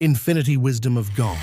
Infinity wisdom of God.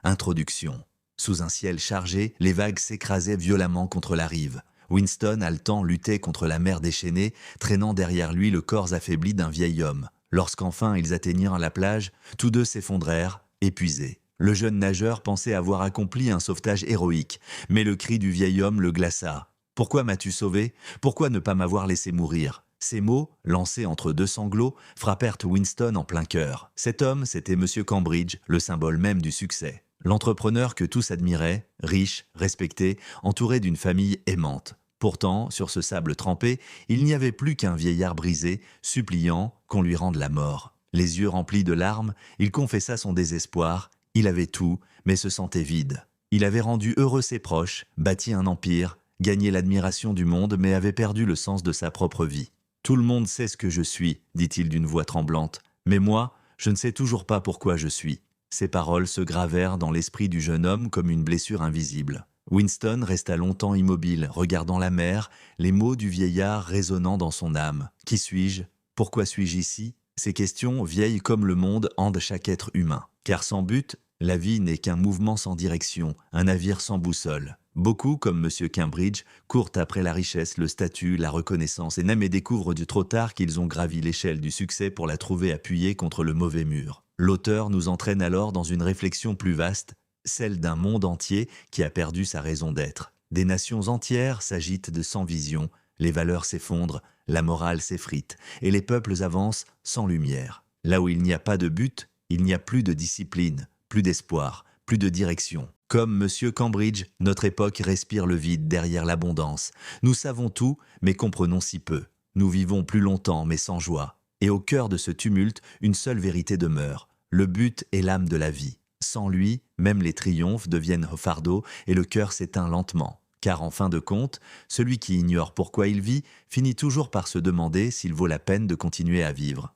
Introduction. Sous un ciel chargé, les vagues s'écrasaient violemment contre la rive. Winston, haletant, luttait contre la mer déchaînée, traînant derrière lui le corps affaibli d'un vieil homme. Lorsqu'enfin ils atteignirent la plage, tous deux s'effondrèrent, épuisés. Le jeune nageur pensait avoir accompli un sauvetage héroïque, mais le cri du vieil homme le glaça. « Pourquoi m'as-tu sauvé ? Pourquoi ne pas m'avoir laissé mourir ?» Ces mots, lancés entre deux sanglots, frappèrent Winston en plein cœur. Cet homme, c'était M. Cambridge, le symbole même du succès. L'entrepreneur que tous admiraient, riche, respecté, entouré d'une famille aimante. Pourtant, sur ce sable trempé, il n'y avait plus qu'un vieillard brisé, suppliant qu'on lui rende la mort. Les yeux remplis de larmes, il confessa son désespoir. Il avait tout, mais se sentait vide. Il avait rendu heureux ses proches, bâti un empire, gagné l'admiration du monde, mais avait perdu le sens de sa propre vie. « Tout le monde sait ce que je suis », dit-il d'une voix tremblante. « Mais moi, je ne sais toujours pas pourquoi je suis. » Ces paroles se gravèrent dans l'esprit du jeune homme comme une blessure invisible. Winston resta longtemps immobile, regardant la mer, les mots du vieillard résonnant dans son âme. « Qui suis-je ? Pourquoi suis-je ici ?» Ces questions, vieilles comme le monde, handent chaque être humain. Car sans but, la vie n'est qu'un mouvement sans direction, un navire sans boussole. Beaucoup, comme M. Cambridge, courent après la richesse, le statut, la reconnaissance et même découvrent du trop tard qu'ils ont gravi l'échelle du succès pour la trouver appuyée contre le mauvais mur. L'auteur nous entraîne alors dans une réflexion plus vaste, celle d'un monde entier qui a perdu sa raison d'être. Des nations entières s'agitent de sans vision, les valeurs s'effondrent, la morale s'effrite et les peuples avancent sans lumière. Là où il n'y a pas de but, il n'y a plus de discipline, plus d'espoir, plus de direction. Comme M. Cambridge, notre époque respire le vide derrière l'abondance. Nous savons tout, mais comprenons si peu. Nous vivons plus longtemps, mais sans joie. Et au cœur de ce tumulte, une seule vérité demeure. Le but est l'âme de la vie. Sans lui, même les triomphes deviennent fardeau et le cœur s'éteint lentement. Car en fin de compte, celui qui ignore pourquoi il vit finit toujours par se demander s'il vaut la peine de continuer à vivre.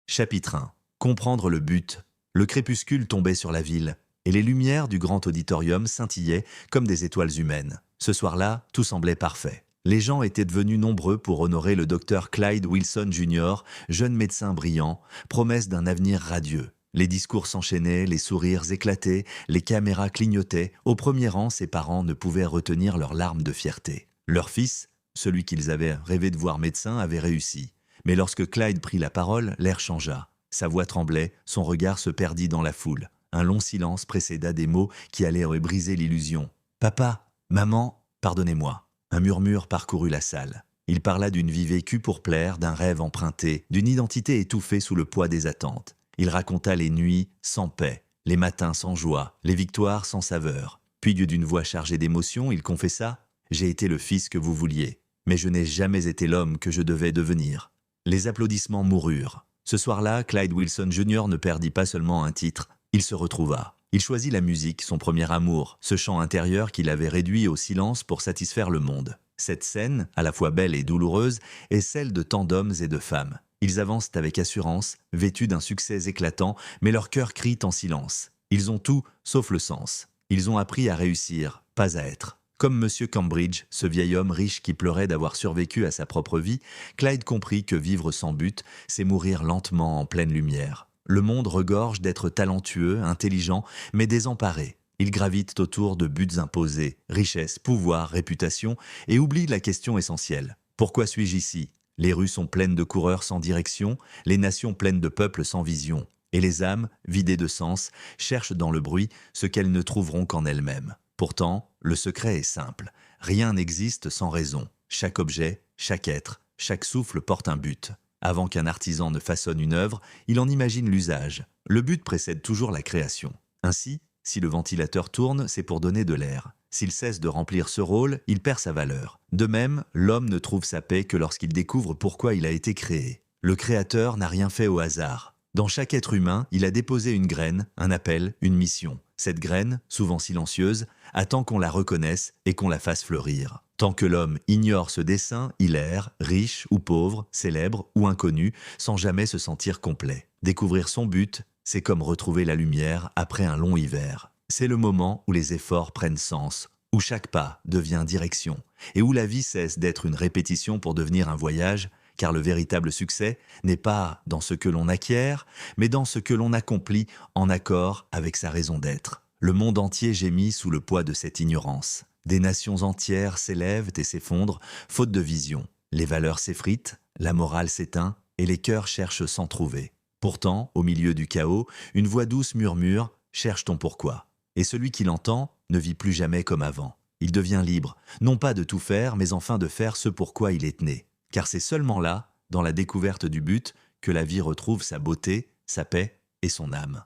Chapitre 1. Comprendre le but. Le crépuscule tombait sur la ville, et les lumières du grand auditorium scintillaient comme des étoiles humaines. Ce soir-là, tout semblait parfait. Les gens étaient devenus nombreux pour honorer le docteur Clyde Wilson Jr., jeune médecin brillant, promesse d'un avenir radieux. Les discours s'enchaînaient, les sourires éclataient, les caméras clignotaient. Au premier rang, ses parents ne pouvaient retenir leurs larmes de fierté. Leur fils, celui qu'ils avaient rêvé de voir médecin, avait réussi. Mais lorsque Clyde prit la parole, l'air changea. Sa voix tremblait, son regard se perdit dans la foule. Un long silence précéda des mots qui allaient briser l'illusion. « Papa, maman, pardonnez-moi ». Un murmure parcourut la salle. Il parla d'une vie vécue pour plaire, d'un rêve emprunté, d'une identité étouffée sous le poids des attentes. Il raconta les nuits sans paix, les matins sans joie, les victoires sans saveur. Puis d'une voix chargée d'émotion, il confessa « J'ai été le fils que vous vouliez, mais je n'ai jamais été l'homme que je devais devenir ». Les applaudissements moururent. Ce soir-là, Clyde Wilson Jr. ne perdit pas seulement un titre, il se retrouva. Il choisit la musique, son premier amour, ce chant intérieur qu'il avait réduit au silence pour satisfaire le monde. Cette scène, à la fois belle et douloureuse, est celle de tant d'hommes et de femmes. Ils avancent avec assurance, vêtus d'un succès éclatant, mais leur cœur crie en silence. Ils ont tout, sauf le sens. Ils ont appris à réussir, pas à être. Comme M. Cambridge, ce vieil homme riche qui pleurait d'avoir survécu à sa propre vie, Clyde comprit que vivre sans but, c'est mourir lentement en pleine lumière. Le monde regorge d'êtres talentueux, intelligents, mais désemparés. Ils gravitent autour de buts imposés, richesse, pouvoir, réputation, et oublient la question essentielle. Pourquoi suis-je ici ? Les rues sont pleines de coureurs sans direction, les nations pleines de peuples sans vision. Et les âmes, vidées de sens, cherchent dans le bruit ce qu'elles ne trouveront qu'en elles-mêmes. Pourtant, le secret est simple. Rien n'existe sans raison. Chaque objet, chaque être, chaque souffle porte un but. Avant qu'un artisan ne façonne une œuvre, il en imagine l'usage. Le but précède toujours la création. Ainsi, si le ventilateur tourne, c'est pour donner de l'air. S'il cesse de remplir ce rôle, il perd sa valeur. De même, l'homme ne trouve sa paix que lorsqu'il découvre pourquoi il a été créé. Le Créateur n'a rien fait au hasard. Dans chaque être humain, il a déposé une graine, un appel, une mission. Cette graine, souvent silencieuse, attend qu'on la reconnaisse et qu'on la fasse fleurir. Tant que l'homme ignore ce dessein, il erre, riche ou pauvre, célèbre ou inconnu, sans jamais se sentir complet. Découvrir son but, c'est comme retrouver la lumière après un long hiver. C'est le moment où les efforts prennent sens, où chaque pas devient direction, et où la vie cesse d'être une répétition pour devenir un voyage car le véritable succès n'est pas dans ce que l'on acquiert, mais dans ce que l'on accomplit en accord avec sa raison d'être. Le monde entier gémit sous le poids de cette ignorance. Des nations entières s'élèvent et s'effondrent, faute de vision. Les valeurs s'effritent, la morale s'éteint, et les cœurs cherchent sans trouver. Pourtant, au milieu du chaos, une voix douce murmure « Cherche ton pourquoi ». Et celui qui l'entend ne vit plus jamais comme avant. Il devient libre, non pas de tout faire, mais enfin de faire ce pourquoi il est né. Car c'est seulement là, dans la découverte du but, que la vie retrouve sa beauté, sa paix et son âme.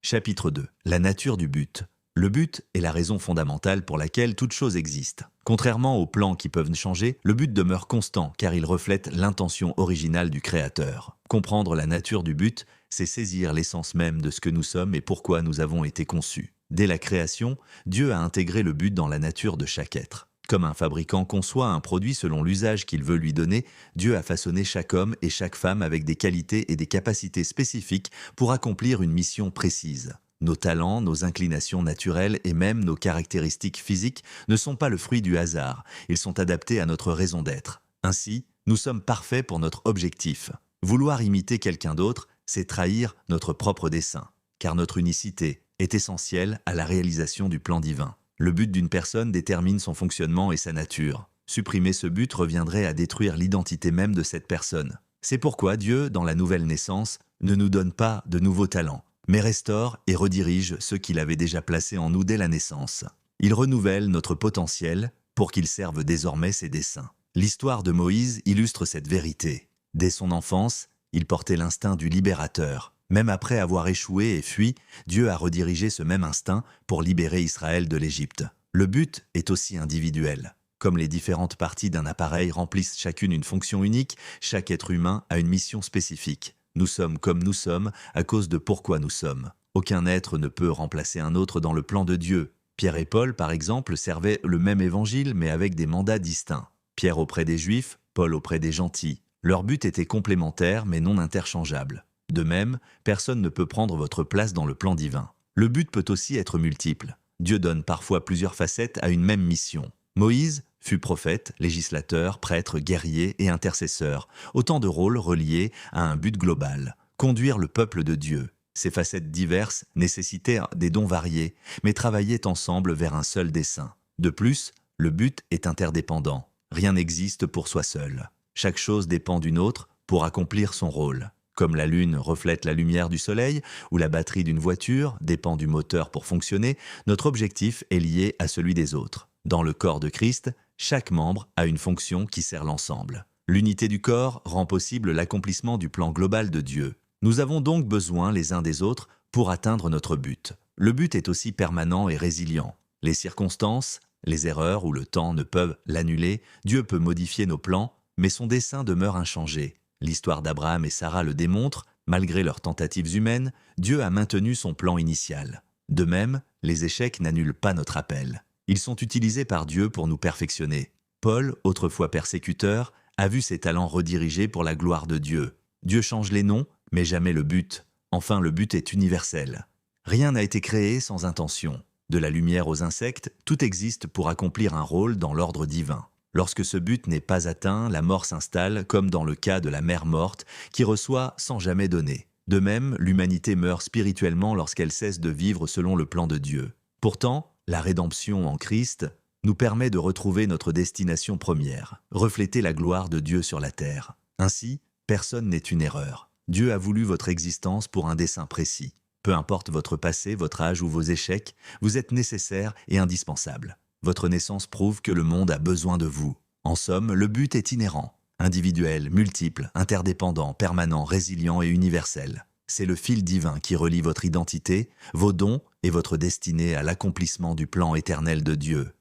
Chapitre 2. La nature du but. Le but est la raison fondamentale pour laquelle toute chose existe. Contrairement aux plans qui peuvent changer, le but demeure constant car il reflète l'intention originale du Créateur. Comprendre la nature du but, c'est saisir l'essence même de ce que nous sommes et pourquoi nous avons été conçus. Dès la création, Dieu a intégré le but dans la nature de chaque être. Comme un fabricant conçoit un produit selon l'usage qu'il veut lui donner, Dieu a façonné chaque homme et chaque femme avec des qualités et des capacités spécifiques pour accomplir une mission précise. Nos talents, nos inclinations naturelles et même nos caractéristiques physiques ne sont pas le fruit du hasard, ils sont adaptés à notre raison d'être. Ainsi, nous sommes parfaits pour notre objectif. Vouloir imiter quelqu'un d'autre, c'est trahir notre propre dessein, car notre unicité est essentielle à la réalisation du plan divin. Le but d'une personne détermine son fonctionnement et sa nature. Supprimer ce but reviendrait à détruire l'identité même de cette personne. C'est pourquoi Dieu, dans la nouvelle naissance, ne nous donne pas de nouveaux talents, mais restaure et redirige ceux qu'il avait déjà placés en nous dès la naissance. Il renouvelle notre potentiel pour qu'il serve désormais ses desseins. L'histoire de Moïse illustre cette vérité. Dès son enfance, il portait l'instinct du libérateur. Même après avoir échoué et fui, Dieu a redirigé ce même instinct pour libérer Israël de l'Égypte. Le but est aussi individuel. Comme les différentes parties d'un appareil remplissent chacune une fonction unique, chaque être humain a une mission spécifique. Nous sommes comme nous sommes à cause de pourquoi nous sommes. Aucun être ne peut remplacer un autre dans le plan de Dieu. Pierre et Paul, par exemple, servaient le même évangile mais avec des mandats distincts. Pierre auprès des Juifs, Paul auprès des gentils. Leur but était complémentaire mais non interchangeable. De même, personne ne peut prendre votre place dans le plan divin. Le but peut aussi être multiple. Dieu donne parfois plusieurs facettes à une même mission. Moïse fut prophète, législateur, prêtre, guerrier et intercesseur, autant de rôles reliés à un but global, conduire le peuple de Dieu. Ces facettes diverses nécessitaient des dons variés, mais travaillaient ensemble vers un seul dessein. De plus, le but est interdépendant. Rien n'existe pour soi seul. Chaque chose dépend d'une autre pour accomplir son rôle. Comme la lune reflète la lumière du soleil ou la batterie d'une voiture dépend du moteur pour fonctionner, notre objectif est lié à celui des autres. Dans le corps de Christ, chaque membre a une fonction qui sert l'ensemble. L'unité du corps rend possible l'accomplissement du plan global de Dieu. Nous avons donc besoin les uns des autres pour atteindre notre but. Le but est aussi permanent et résilient. Les circonstances, les erreurs ou le temps ne peuvent l'annuler. Dieu peut modifier nos plans, mais son dessein demeure inchangé. L'histoire d'Abraham et Sarah le démontre, malgré leurs tentatives humaines, Dieu a maintenu son plan initial. De même, les échecs n'annulent pas notre appel. Ils sont utilisés par Dieu pour nous perfectionner. Paul, autrefois persécuteur, a vu ses talents redirigés pour la gloire de Dieu. Dieu change les noms, mais jamais le but. Enfin, le but est universel. Rien n'a été créé sans intention. De la lumière aux insectes, tout existe pour accomplir un rôle dans l'ordre divin. Lorsque ce but n'est pas atteint, la mort s'installe, comme dans le cas de la mère morte, qui reçoit sans jamais donner. De même, l'humanité meurt spirituellement lorsqu'elle cesse de vivre selon le plan de Dieu. Pourtant, la rédemption en Christ nous permet de retrouver notre destination première, refléter la gloire de Dieu sur la terre. Ainsi, personne n'est une erreur. Dieu a voulu votre existence pour un dessein précis. Peu importe votre passé, votre âge ou vos échecs, vous êtes nécessaire et indispensable. Votre naissance prouve que le monde a besoin de vous. En somme, le but est inhérent, individuel, multiple, interdépendant, permanent, résilient et universel. C'est le fil divin qui relie votre identité, vos dons et votre destinée à l'accomplissement du plan éternel de Dieu.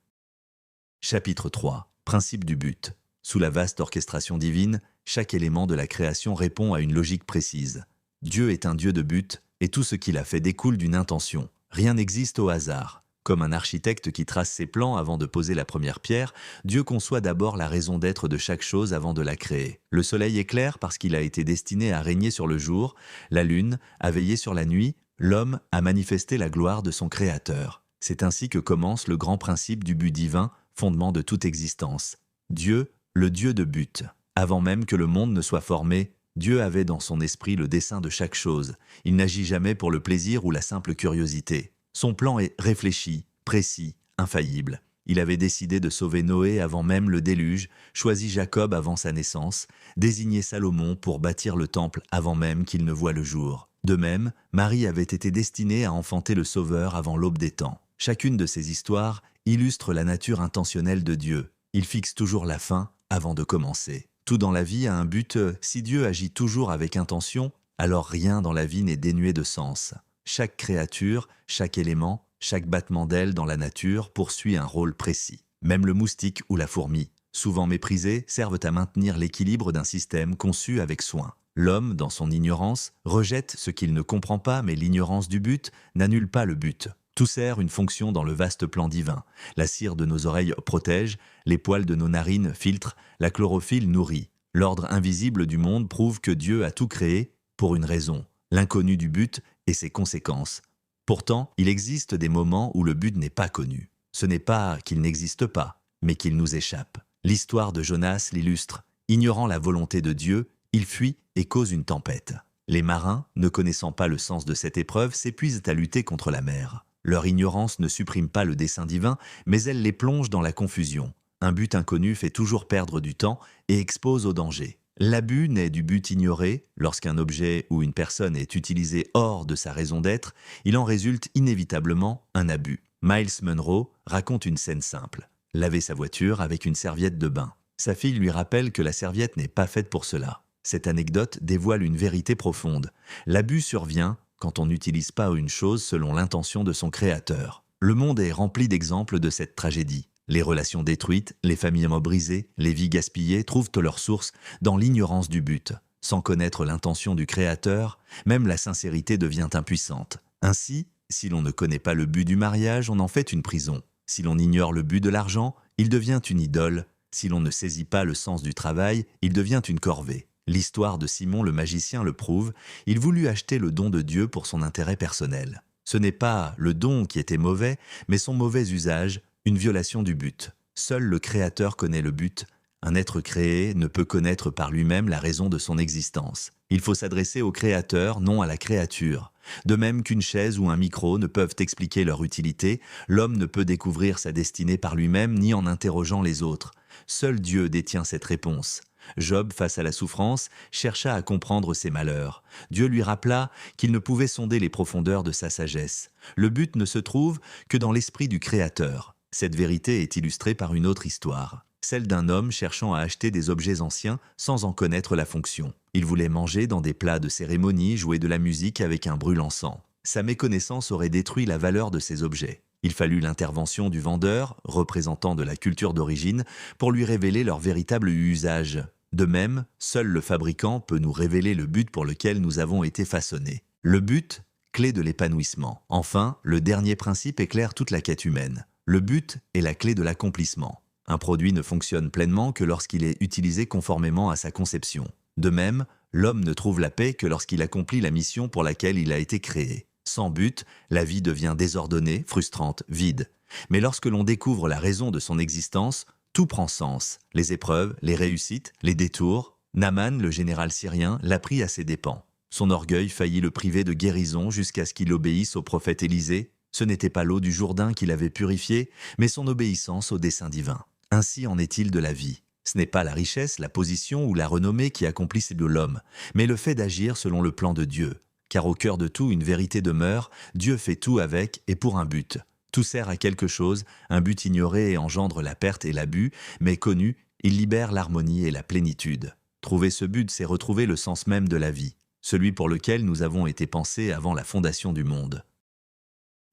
Chapitre 3. Principe du but. Sous la vaste orchestration divine, chaque élément de la création répond à une logique précise. Dieu est un Dieu de but et tout ce qu'il a fait découle d'une intention. Rien n'existe au hasard. Comme un architecte qui trace ses plans avant de poser la première pierre, Dieu conçoit d'abord la raison d'être de chaque chose avant de la créer. Le soleil éclaire parce qu'il a été destiné à régner sur le jour, la lune à veiller sur la nuit, l'homme a manifesté la gloire de son Créateur. C'est ainsi que commence le grand principe du but divin, fondement de toute existence. Dieu, le Dieu de but. Avant même que le monde ne soit formé, Dieu avait dans son esprit le dessein de chaque chose. Il n'agit jamais pour le plaisir ou la simple curiosité. Son plan est réfléchi, précis, infaillible. Il avait décidé de sauver Noé avant même le déluge, choisi Jacob avant sa naissance, désigné Salomon pour bâtir le temple avant même qu'il ne voie le jour. De même, Marie avait été destinée à enfanter le Sauveur avant l'aube des temps. Chacune de ces histoires illustre la nature intentionnelle de Dieu. Il fixe toujours la fin avant de commencer. Tout dans la vie a un but. Si Dieu agit toujours avec intention, alors rien dans la vie n'est dénué de sens. Chaque créature, chaque élément, chaque battement d'aile dans la nature poursuit un rôle précis. Même le moustique ou la fourmi, souvent méprisés, servent à maintenir l'équilibre d'un système conçu avec soin. L'homme, dans son ignorance, rejette ce qu'il ne comprend pas, mais l'ignorance du but n'annule pas le but. Tout sert une fonction dans le vaste plan divin. La cire de nos oreilles protège, les poils de nos narines filtrent, la chlorophylle nourrit. L'ordre invisible du monde prouve que Dieu a tout créé pour une raison, l'inconnu du but et ses conséquences. Pourtant, il existe des moments où le but n'est pas connu. Ce n'est pas qu'il n'existe pas, mais qu'il nous échappe. L'histoire de Jonas l'illustre. Ignorant la volonté de Dieu, il fuit et cause une tempête. Les marins, ne connaissant pas le sens de cette épreuve, s'épuisent à lutter contre la mer. Leur ignorance ne supprime pas le dessein divin, mais elle les plonge dans la confusion. Un but inconnu fait toujours perdre du temps et expose au danger. L'abus naît du but ignoré. Lorsqu'un objet ou une personne est utilisé hors de sa raison d'être, il en résulte inévitablement un abus. Miles Monroe raconte une scène simple. Laver sa voiture avec une serviette de bain. Sa fille lui rappelle que la serviette n'est pas faite pour cela. Cette anecdote dévoile une vérité profonde. L'abus survient quand on n'utilise pas une chose selon l'intention de son créateur. Le monde est rempli d'exemples de cette tragédie. Les relations détruites, les familles brisées, les vies gaspillées trouvent leur source dans l'ignorance du but. Sans connaître l'intention du créateur, même la sincérité devient impuissante. Ainsi, si l'on ne connaît pas le but du mariage, on en fait une prison. Si l'on ignore le but de l'argent, il devient une idole. Si l'on ne saisit pas le sens du travail, il devient une corvée. L'histoire de Simon le magicien le prouve, il voulut acheter le don de Dieu pour son intérêt personnel. Ce n'est pas le don qui était mauvais, mais son mauvais usage, une violation du but. Seul le Créateur connaît le but. Un être créé ne peut connaître par lui-même la raison de son existence. Il faut s'adresser au Créateur, non à la créature. De même qu'une chaise ou un micro ne peuvent expliquer leur utilité, l'homme ne peut découvrir sa destinée par lui-même ni en interrogeant les autres. Seul Dieu détient cette réponse. Job, face à la souffrance, chercha à comprendre ses malheurs. Dieu lui rappela qu'il ne pouvait sonder les profondeurs de sa sagesse. Le but ne se trouve que dans l'esprit du Créateur. Cette vérité est illustrée par une autre histoire, celle d'un homme cherchant à acheter des objets anciens sans en connaître la fonction. Il voulait manger dans des plats de cérémonie, jouer de la musique avec un brûle-encens. Sa méconnaissance aurait détruit la valeur de ces objets. Il fallut l'intervention du vendeur, représentant de la culture d'origine, pour lui révéler leur véritable usage. De même, seul le fabricant peut nous révéler le but pour lequel nous avons été façonnés. Le but, clé de l'épanouissement. Enfin, le dernier principe éclaire toute la quête humaine. Le but est la clé de l'accomplissement. Un produit ne fonctionne pleinement que lorsqu'il est utilisé conformément à sa conception. De même, l'homme ne trouve la paix que lorsqu'il accomplit la mission pour laquelle il a été créé. Sans but, la vie devient désordonnée, frustrante, vide. Mais lorsque l'on découvre la raison de son existence, tout prend sens. Les épreuves, les réussites, les détours. Naaman, le général syrien, l'apprit à ses dépens. Son orgueil faillit le priver de guérison jusqu'à ce qu'il obéisse au prophète Élisée. Ce n'était pas l'eau du Jourdain qui l'avait purifié, mais son obéissance au dessein divin. Ainsi en est-il de la vie. Ce n'est pas la richesse, la position ou la renommée qui accomplissent de l'homme, mais le fait d'agir selon le plan de Dieu. Car au cœur de tout, une vérité demeure, Dieu fait tout avec et pour un but. Tout sert à quelque chose, un but ignoré engendre la perte et l'abus, mais connu, il libère l'harmonie et la plénitude. Trouver ce but, c'est retrouver le sens même de la vie, celui pour lequel nous avons été pensés avant la fondation du monde.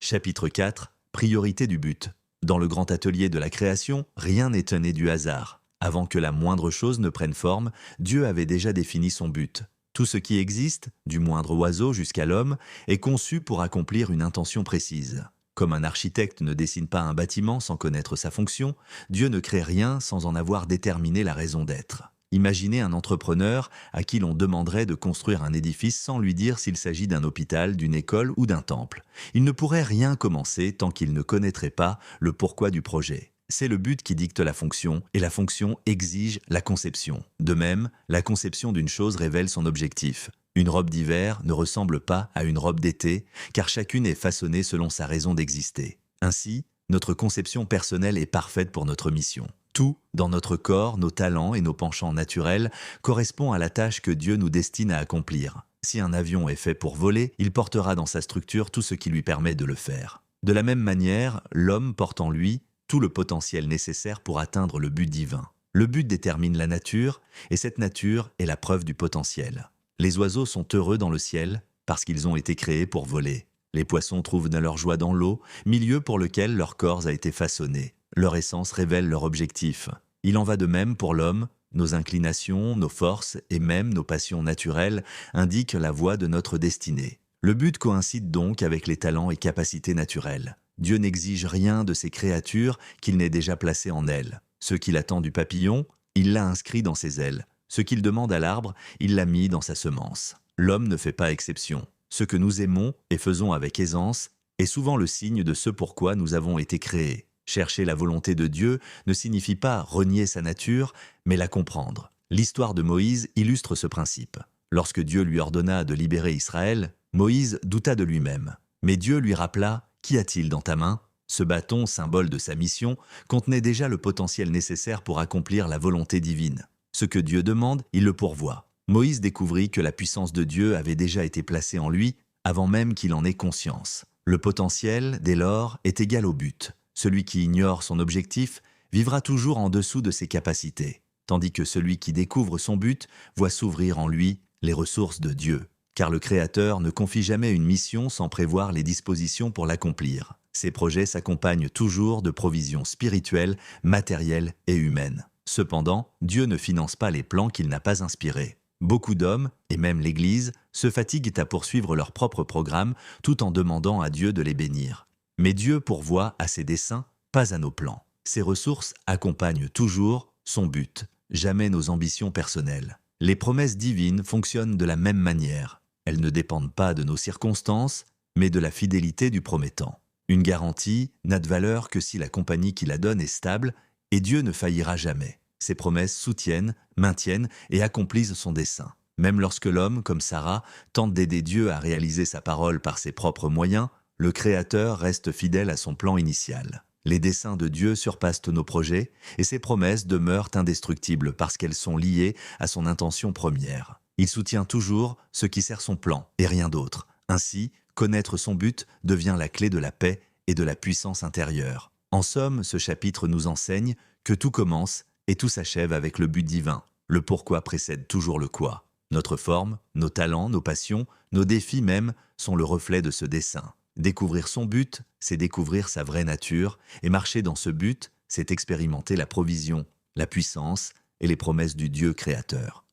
Chapitre 4. Priorité du but. Dans le grand atelier de la création, rien n'est né du hasard. Avant que la moindre chose ne prenne forme, Dieu avait déjà défini son but. Tout ce qui existe, du moindre oiseau jusqu'à l'homme, est conçu pour accomplir une intention précise. Comme un architecte ne dessine pas un bâtiment sans connaître sa fonction, Dieu ne crée rien sans en avoir déterminé la raison d'être. Imaginez un entrepreneur à qui l'on demanderait de construire un édifice sans lui dire s'il s'agit d'un hôpital, d'une école ou d'un temple. Il ne pourrait rien commencer tant qu'il ne connaîtrait pas le pourquoi du projet. c'est le but qui dicte la fonction, et la fonction exige la conception. De même, la conception d'une chose révèle son objectif. Une robe d'hiver ne ressemble pas à une robe d'été, car chacune est façonnée selon sa raison d'exister. Ainsi, notre conception personnelle est parfaite pour notre mission. Tout, dans notre corps, nos talents et nos penchants naturels, correspond à la tâche que Dieu nous destine à accomplir. Si un avion est fait pour voler, il portera dans sa structure tout ce qui lui permet de le faire. De la même manière, l'homme porte en lui tout le potentiel nécessaire pour atteindre le but divin. Le but détermine la nature, et cette nature est la preuve du potentiel. Les oiseaux sont heureux dans le ciel parce qu'ils ont été créés pour voler. Les poissons trouvent de leur joie dans l'eau, milieu pour lequel leur corps a été façonné. Leur essence révèle leur objectif. Il en va de même pour l'homme. Nos inclinations, nos forces et même nos passions naturelles indiquent la voie de notre destinée. Le but coïncide donc avec les talents et capacités naturelles. Dieu n'exige rien de ses créatures qu'il n'ait déjà placé en elles. Ce qu'il attend du papillon, il l'a inscrit dans ses ailes. Ce qu'il demande à l'arbre, il l'a mis dans sa semence. L'homme ne fait pas exception. Ce que nous aimons et faisons avec aisance est souvent le signe de ce pourquoi nous avons été créés. Chercher la volonté de Dieu ne signifie pas renier sa nature, mais la comprendre. L'histoire de Moïse illustre ce principe. Lorsque Dieu lui ordonna de libérer Israël, Moïse douta de lui-même. Mais Dieu lui rappela « Qu'y a-t-il dans ta main ?» Ce bâton, symbole de sa mission, contenait déjà le potentiel nécessaire pour accomplir la volonté divine. Ce que Dieu demande, il le pourvoit. Moïse découvrit que la puissance de Dieu avait déjà été placée en lui avant même qu'il en ait conscience. Le potentiel, dès lors, est égal au but. Celui qui ignore son objectif vivra toujours en dessous de ses capacités, tandis que celui qui découvre son but voit s'ouvrir en lui les ressources de Dieu. Car le Créateur ne confie jamais une mission sans prévoir les dispositions pour l'accomplir. Ses projets s'accompagnent toujours de provisions spirituelles, matérielles et humaines. Cependant, Dieu ne finance pas les plans qu'il n'a pas inspirés. Beaucoup d'hommes, et même l'Église, se fatiguent à poursuivre leur propre programme tout en demandant à Dieu de les bénir. Mais Dieu pourvoit à ses desseins, pas à nos plans. Ses ressources accompagnent toujours son but, jamais nos ambitions personnelles. Les promesses divines fonctionnent de la même manière. Elles ne dépendent pas de nos circonstances, mais de la fidélité du promettant. Une garantie n'a de valeur que si la compagnie qui la donne est stable, et Dieu ne faillira jamais. Ses promesses soutiennent, maintiennent et accomplissent son dessein. Même lorsque l'homme, comme Sarah, tente d'aider Dieu à réaliser sa parole par ses propres moyens, le Créateur reste fidèle à son plan initial. Les desseins de Dieu surpassent nos projets et ses promesses demeurent indestructibles parce qu'elles sont liées à son intention première. Il soutient toujours ce qui sert son plan et rien d'autre. Ainsi, connaître son but devient la clé de la paix et de la puissance intérieure. En somme, ce chapitre nous enseigne que tout commence et tout s'achève avec le but divin. Le pourquoi précède toujours le quoi. Notre forme, nos talents, nos passions, nos défis même sont le reflet de ce dessein. Découvrir son but, c'est découvrir sa vraie nature, et marcher dans ce but, c'est expérimenter la provision, la puissance et les promesses du Dieu créateur.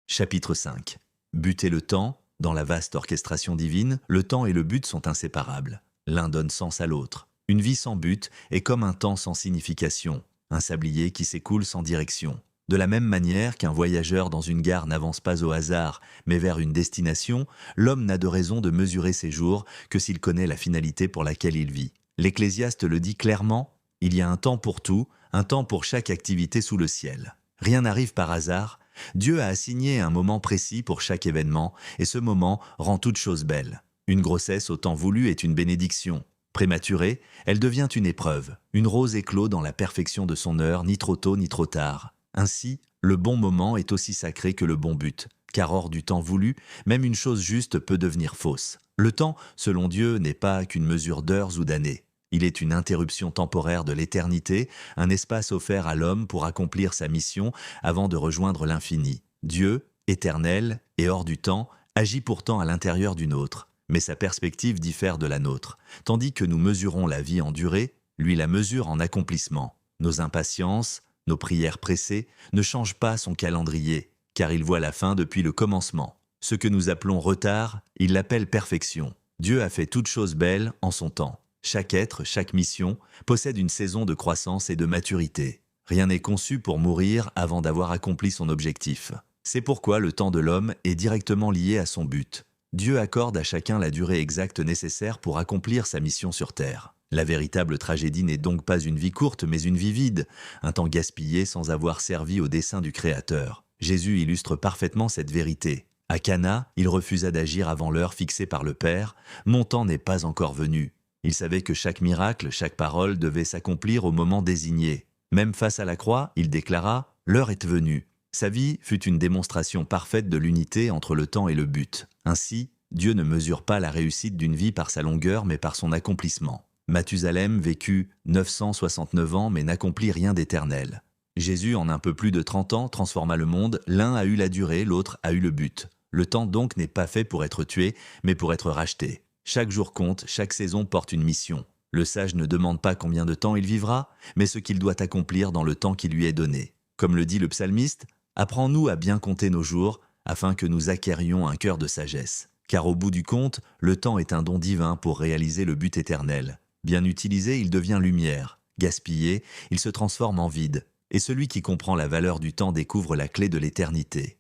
Chapitre 5. But et le temps. Dans la vaste orchestration divine, le temps et le but sont inséparables. L'un donne sens à l'autre. Une vie sans but est comme un temps sans signification, un sablier qui s'écoule sans direction. De la même manière qu'un voyageur dans une gare n'avance pas au hasard, mais vers une destination, l'homme n'a de raison de mesurer ses jours que s'il connaît la finalité pour laquelle il vit. L'Ecclésiaste le dit clairement, il y a un temps pour tout, un temps pour chaque activité sous le ciel. Rien n'arrive par hasard, Dieu a assigné un moment précis pour chaque événement, et ce moment rend toute chose belle. Une grossesse au temps voulu est une bénédiction. Prématurée, elle devient une épreuve. Une rose éclot dans la perfection de son heure, ni trop tôt ni trop tard. Ainsi, le bon moment est aussi sacré que le bon but, car hors du temps voulu, même une chose juste peut devenir fausse. Le temps, selon Dieu, n'est pas qu'une mesure d'heures ou d'années. Il est une interruption temporaire de l'éternité, un espace offert à l'homme pour accomplir sa mission avant de rejoindre l'infini. Dieu, éternel et hors du temps, agit pourtant à l'intérieur du nôtre, mais sa perspective diffère de la nôtre. Tandis que nous mesurons la vie en durée, lui la mesure en accomplissement. Nos impatiences, nos prières pressées ne changent pas son calendrier, car il voit la fin depuis le commencement. Ce que nous appelons retard, il l'appelle perfection. Dieu a fait toute chose belle en son temps. Chaque être, chaque mission, possède une saison de croissance et de maturité. Rien n'est conçu pour mourir avant d'avoir accompli son objectif. C'est pourquoi le temps de l'homme est directement lié à son but. Dieu accorde à chacun la durée exacte nécessaire pour accomplir sa mission sur terre. La véritable tragédie n'est donc pas une vie courte, mais une vie vide, un temps gaspillé sans avoir servi au dessein du Créateur. Jésus illustre parfaitement cette vérité. À Cana, il refusa d'agir avant l'heure fixée par le Père. Mon temps n'est pas encore venu. Il savait que chaque miracle, chaque parole devait s'accomplir au moment désigné. Même face à la croix, il déclara « L'heure est venue ». Sa vie fut une démonstration parfaite de l'unité entre le temps et le but. Ainsi, Dieu ne mesure pas la réussite d'une vie par sa longueur, mais par son accomplissement. Mathusalem vécut 969 ans, mais n'accomplit rien d'éternel. Jésus, en un peu plus de 30 ans, transforma le monde. L'un a eu la durée, l'autre a eu le but. Le temps donc n'est pas fait pour être tué, mais pour être racheté. Chaque jour compte, chaque saison porte une mission. Le sage ne demande pas combien de temps il vivra, mais ce qu'il doit accomplir dans le temps qui lui est donné. Comme le dit le psalmiste, « Apprends-nous à bien compter nos jours, afin que nous acquérions un cœur de sagesse. » Car au bout du compte, le temps est un don divin pour réaliser le but éternel. Bien utilisé, il devient lumière. Gaspillé, il se transforme en vide. Et celui qui comprend la valeur du temps découvre la clé de l'éternité.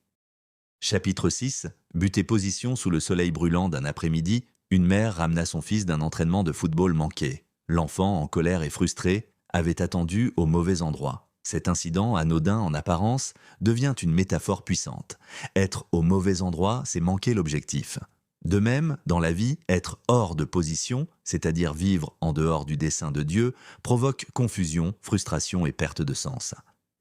Chapitre 6. But et position sous le soleil brûlant d'un après-midi, une mère ramena son fils d'un entraînement de football manqué. L'enfant, en colère et frustré, avait attendu au mauvais endroit. Cet incident, anodin en apparence, devient une métaphore puissante. Être au mauvais endroit, c'est manquer l'objectif. De même, dans la vie, être hors de position, c'est-à-dire vivre en dehors du dessein de Dieu, provoque confusion, frustration et perte de sens.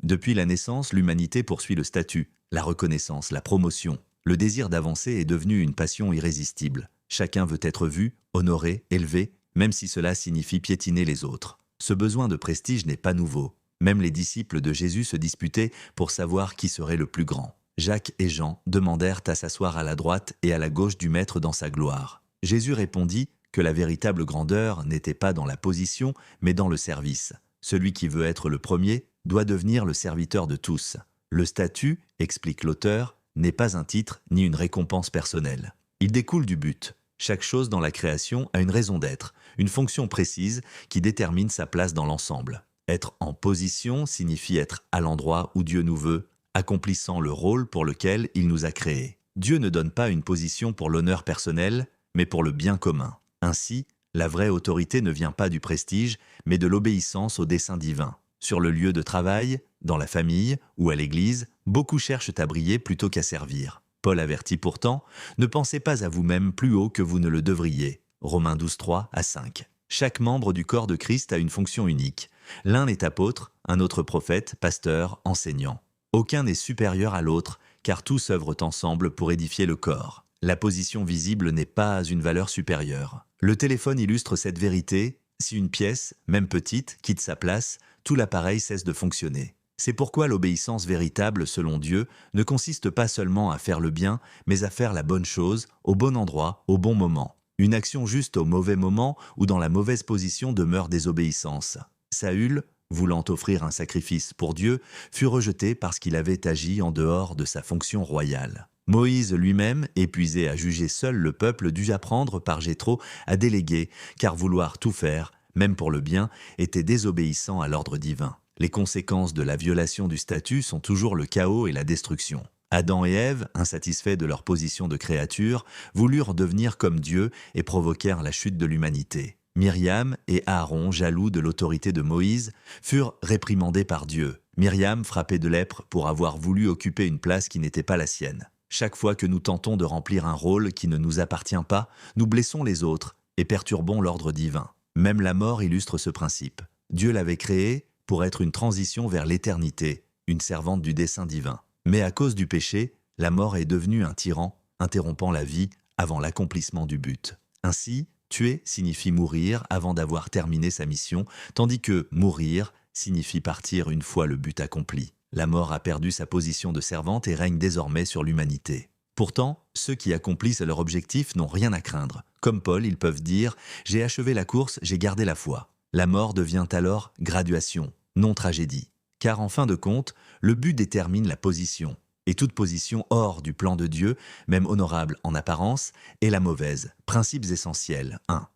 Depuis la naissance, l'humanité poursuit le statut, la reconnaissance, la promotion. Le désir d'avancer est devenu une passion irrésistible. Chacun veut être vu, honoré, élevé, même si cela signifie piétiner les autres. Ce besoin de prestige n'est pas nouveau. Même les disciples de Jésus se disputaient pour savoir qui serait le plus grand. Jacques et Jean demandèrent à s'asseoir à la droite et à la gauche du Maître dans sa gloire. Jésus répondit que la véritable grandeur n'était pas dans la position, mais dans le service. Celui qui veut être le premier doit devenir le serviteur de tous. Le statut, explique l'auteur, n'est pas un titre ni une récompense personnelle. Il découle du but. Chaque chose dans la création a une raison d'être, une fonction précise qui détermine sa place dans l'ensemble. Être en position signifie être à l'endroit où Dieu nous veut, accomplissant le rôle pour lequel il nous a créés. Dieu ne donne pas une position pour l'honneur personnel, mais pour le bien commun. Ainsi, la vraie autorité ne vient pas du prestige, mais de l'obéissance au dessein divin. Sur le lieu de travail, dans la famille ou à l'église, beaucoup cherchent à briller plutôt qu'à servir. Paul avertit pourtant, « Ne pensez pas à vous-même plus haut que vous ne le devriez. » Romains 12, 3 à 5. Chaque membre du corps de Christ a une fonction unique. L'un est apôtre, un autre prophète, pasteur, enseignant. Aucun n'est supérieur à l'autre, car tous œuvrent ensemble pour édifier le corps. La position visible n'est pas une valeur supérieure. Le téléphone illustre cette vérité. Si une pièce, même petite, quitte sa place, tout l'appareil cesse de fonctionner. C'est pourquoi l'obéissance véritable, selon Dieu, ne consiste pas seulement à faire le bien, mais à faire la bonne chose, au bon endroit, au bon moment. Une action juste au mauvais moment ou dans la mauvaise position demeure désobéissance. Saül, voulant offrir un sacrifice pour Dieu, fut rejeté parce qu'il avait agi en dehors de sa fonction royale. Moïse lui-même, épuisé à juger seul le peuple, dut apprendre par Jéthro à déléguer, car vouloir tout faire, même pour le bien, était désobéissant à l'ordre divin. Les conséquences de la violation du statut sont toujours le chaos et la destruction. Adam et Ève, insatisfaits de leur position de créature, voulurent devenir comme Dieu et provoquèrent la chute de l'humanité. Myriam et Aaron, jaloux de l'autorité de Moïse, furent réprimandés par Dieu. Myriam, frappée de lèpre pour avoir voulu occuper une place qui n'était pas la sienne. Chaque fois que nous tentons de remplir un rôle qui ne nous appartient pas, nous blessons les autres et perturbons l'ordre divin. Même la mort illustre ce principe. Dieu l'avait créée pour être une transition vers l'éternité, une servante du dessein divin. Mais à cause du péché, la mort est devenue un tyran, interrompant la vie avant l'accomplissement du but. Ainsi, tuer signifie mourir avant d'avoir terminé sa mission, tandis que mourir signifie partir une fois le but accompli. La mort a perdu sa position de servante et règne désormais sur l'humanité. Pourtant, ceux qui accomplissent leur objectif n'ont rien à craindre. Comme Paul, ils peuvent dire « J'ai achevé la course, j'ai gardé la foi ». La mort devient alors graduation, non tragédie. Car en fin de compte, le but détermine la position. Et toute position hors du plan de Dieu, même honorable en apparence, est la mauvaise. Principes essentiels. 1.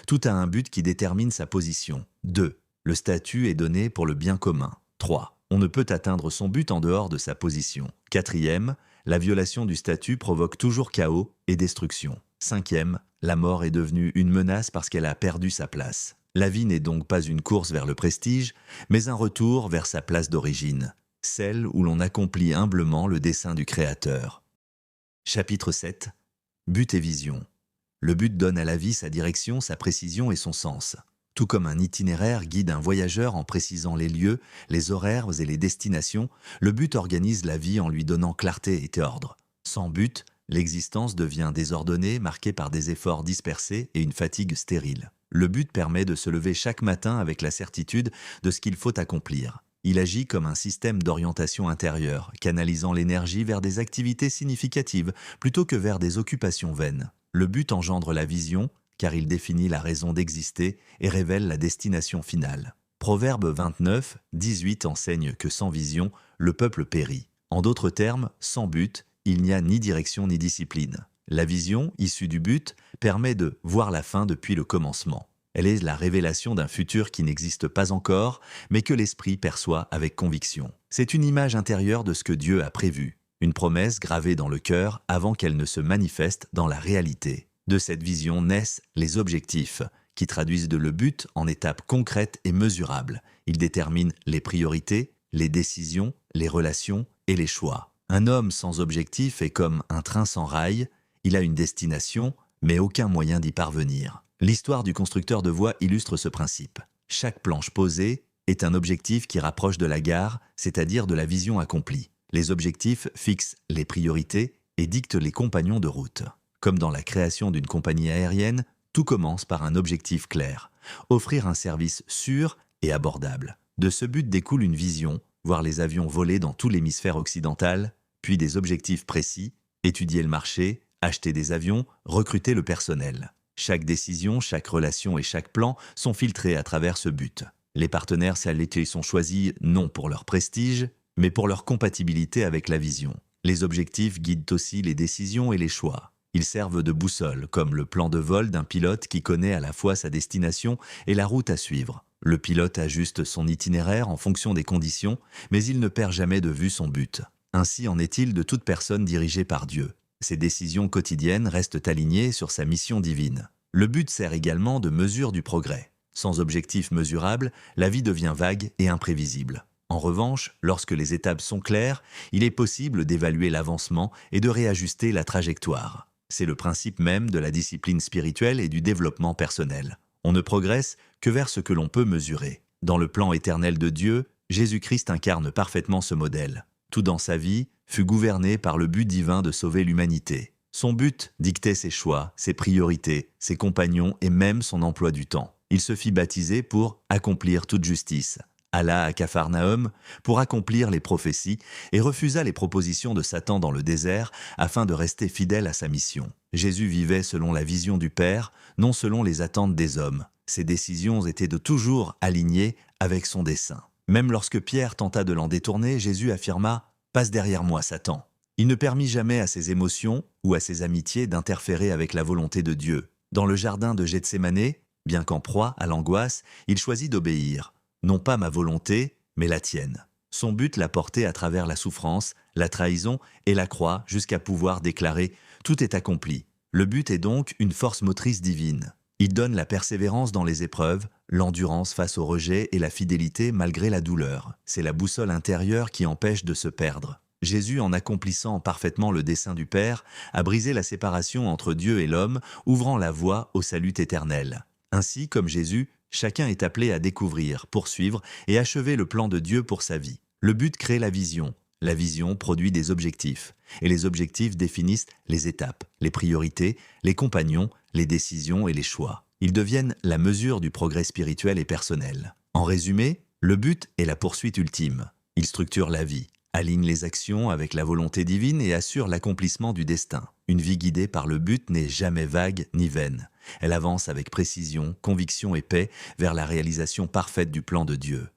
Tout a un but qui détermine sa position. 2. Le statut est donné pour le bien commun. 3. On ne peut atteindre son but en dehors de sa position. 4. La violation du statut provoque toujours chaos et destruction. 5. La mort est devenue une menace parce qu'elle a perdu sa place. La vie n'est donc pas une course vers le prestige, mais un retour vers sa place d'origine, celle où l'on accomplit humblement le dessein du Créateur. Chapitre 7. But et vision. Le but donne à la vie sa direction, sa précision et son sens. Tout comme un itinéraire guide un voyageur en précisant les lieux, les horaires et les destinations, le but organise la vie en lui donnant clarté et ordre. Sans but, l'existence devient désordonnée, marquée par des efforts dispersés et une fatigue stérile. Le but permet de se lever chaque matin avec la certitude de ce qu'il faut accomplir. Il agit comme un système d'orientation intérieure, canalisant l'énergie vers des activités significatives plutôt que vers des occupations vaines. Le but engendre la vision, car il définit la raison d'exister et révèle la destination finale. Proverbe 29, 18 enseigne que sans vision, le peuple périt. En d'autres termes, sans but, il n'y a ni direction ni discipline. La vision, issue du but, permet de voir la fin depuis le commencement. Elle est la révélation d'un futur qui n'existe pas encore, mais que l'esprit perçoit avec conviction. C'est une image intérieure de ce que Dieu a prévu, une promesse gravée dans le cœur avant qu'elle ne se manifeste dans la réalité. De cette vision naissent les objectifs, qui traduisent le but en étapes concrètes et mesurables. Ils déterminent les priorités, les décisions, les relations et les choix. Un homme sans objectif est comme un train sans rail, il a une destination, mais aucun moyen d'y parvenir. L'histoire du constructeur de voies illustre ce principe. Chaque planche posée est un objectif qui rapproche de la gare, c'est-à-dire de la vision accomplie. Les objectifs fixent les priorités et dictent les compagnons de route. Comme dans la création d'une compagnie aérienne, tout commence par un objectif clair, offrir un service sûr et abordable. De ce but découle une vision, voir les avions voler dans tout l'hémisphère occidental, puis des objectifs précis, étudier le marché, acheter des avions, recruter le personnel. Chaque décision, chaque relation et chaque plan sont filtrés à travers ce but. Les partenaires sélectés sont choisis non pour leur prestige, mais pour leur compatibilité avec la vision. Les objectifs guident aussi les décisions et les choix. Ils servent de boussole, comme le plan de vol d'un pilote qui connaît à la fois sa destination et la route à suivre. Le pilote ajuste son itinéraire en fonction des conditions, mais il ne perd jamais de vue son but. Ainsi en est-il de toute personne dirigée par Dieu. Ses décisions quotidiennes restent alignées sur sa mission divine. Le but sert également de mesure du progrès. Sans objectif mesurable, la vie devient vague et imprévisible. En revanche, lorsque les étapes sont claires, il est possible d'évaluer l'avancement et de réajuster la trajectoire. C'est le principe même de la discipline spirituelle et du développement personnel. On ne progresse que vers ce que l'on peut mesurer. Dans le plan éternel de Dieu, Jésus-Christ incarne parfaitement ce modèle. Tout dans sa vie fut gouverné par le but divin de sauver l'humanité. Son but dictait ses choix, ses priorités, ses compagnons et même son emploi du temps. Il se fit baptiser pour accomplir toute justice. Alla à Capharnaüm pour accomplir les prophéties et refusa les propositions de Satan dans le désert afin de rester fidèle à sa mission. Jésus vivait selon la vision du Père, non selon les attentes des hommes. Ses décisions étaient de toujours alignées avec son dessein. Même lorsque Pierre tenta de l'en détourner, Jésus affirma « Passe derrière moi, Satan ». Il ne permit jamais à ses émotions ou à ses amitiés d'interférer avec la volonté de Dieu. Dans le jardin de Gethsémanée, bien qu'en proie à l'angoisse, il choisit d'obéir. Non pas ma volonté, mais la tienne. Son but l'a porté à travers la souffrance, la trahison et la croix jusqu'à pouvoir déclarer « Tout est accompli ». Le but est donc une force motrice divine. Il donne la persévérance dans les épreuves, l'endurance face au rejet et la fidélité malgré la douleur. C'est la boussole intérieure qui empêche de se perdre. Jésus, en accomplissant parfaitement le dessein du Père, a brisé la séparation entre Dieu et l'homme, ouvrant la voie au salut éternel. Ainsi, comme Jésus, chacun est appelé à découvrir, poursuivre et achever le plan de Dieu pour sa vie. Le but crée la vision. La vision produit des objectifs. Et les objectifs définissent les étapes, les priorités, les compagnons, les décisions et les choix. Ils deviennent la mesure du progrès spirituel et personnel. En résumé, le but est la poursuite ultime. Il structure la vie, aligne les actions avec la volonté divine et assure l'accomplissement du destin. Une vie guidée par le but n'est jamais vague ni vaine. Elle avance avec précision, conviction et paix vers la réalisation parfaite du plan de Dieu.